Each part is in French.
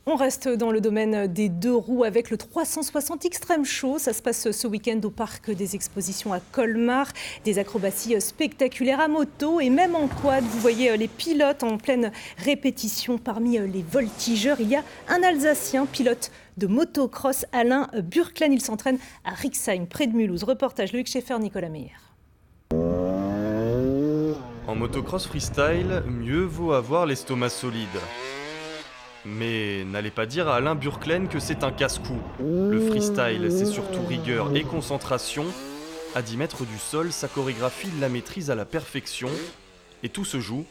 On reste dans le domaine des deux roues avec le 360 Extreme Show. Ça se passe ce week-end au parc des expositions à Colmar. Des acrobaties spectaculaires à moto et même en quad. Vous voyez les pilotes en pleine répétition. Parmi les voltigeurs, il y a un Alsacien, pilote de motocross, Alain Burklen. Il s'entraîne à Rixheim, près de Mulhouse. Reportage Loïc Schaeffer, Nicolas Meyer. En motocross freestyle, mieux vaut avoir l'estomac solide. Mais n'allez pas dire à Alain Burklen que c'est un casse-cou. Le freestyle, c'est surtout rigueur et concentration. À 10 mètres du sol, sa chorégraphie la maîtrise à la perfection. Et tout se joue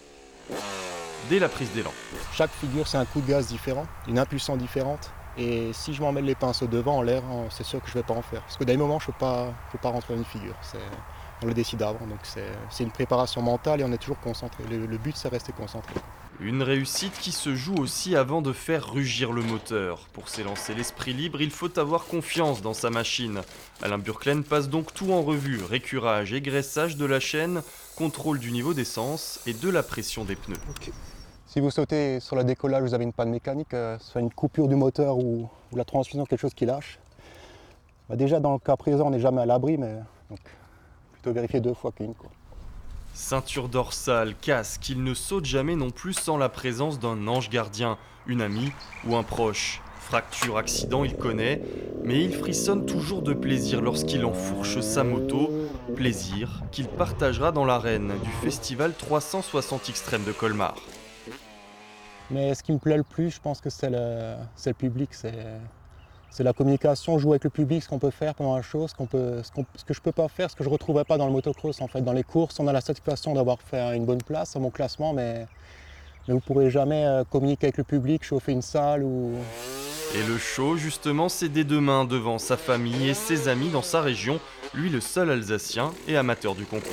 dès la prise d'élan. Chaque figure, c'est un coup de gaz différent, une impulsion différente. Et si je m'emmène les pinceaux devant en l'air, c'est sûr que je ne vais pas en faire. Parce que d'un moment, je ne peux pas rentrer dans une figure. On le décide avant, donc c'est une préparation mentale et on est toujours concentré. Le but, c'est rester concentré. Une réussite qui se joue aussi avant de faire rugir le moteur. Pour s'élancer l'esprit libre, il faut avoir confiance dans sa machine. Alain Burklen passe donc tout en revue, récurage, égraissage de la chaîne, contrôle du niveau d'essence et de la pression des pneus. Okay. Si vous sautez sur le décollage, vous avez une panne mécanique, soit une coupure du moteur ou la transmission, quelque chose qui lâche. Déjà dans le cas présent, on n'est jamais à l'abri, mais donc, plutôt vérifier 2 fois qu'une. Ceinture dorsale, casque, il ne saute jamais non plus sans la présence d'un ange gardien, une amie ou un proche. Fracture, accident, il connaît, mais il frissonne toujours de plaisir lorsqu'il enfourche sa moto. Plaisir qu'il partagera dans l'arène du festival 360 Extreme de Colmar. Mais ce qui me plaît le plus, je pense que c'est le public, c'est la communication, jouer avec le public, ce qu'on peut faire pendant la chose, ce que je peux pas faire, ce que je ne retrouverai pas dans le motocross. En fait, dans les courses, on a la satisfaction d'avoir fait une bonne place à mon classement, mais vous ne pourrez jamais communiquer avec le public, chauffer une salle ou... Et le show, justement, c'est dès demain devant sa famille et ses amis dans sa région, lui le seul Alsacien et amateur du concours.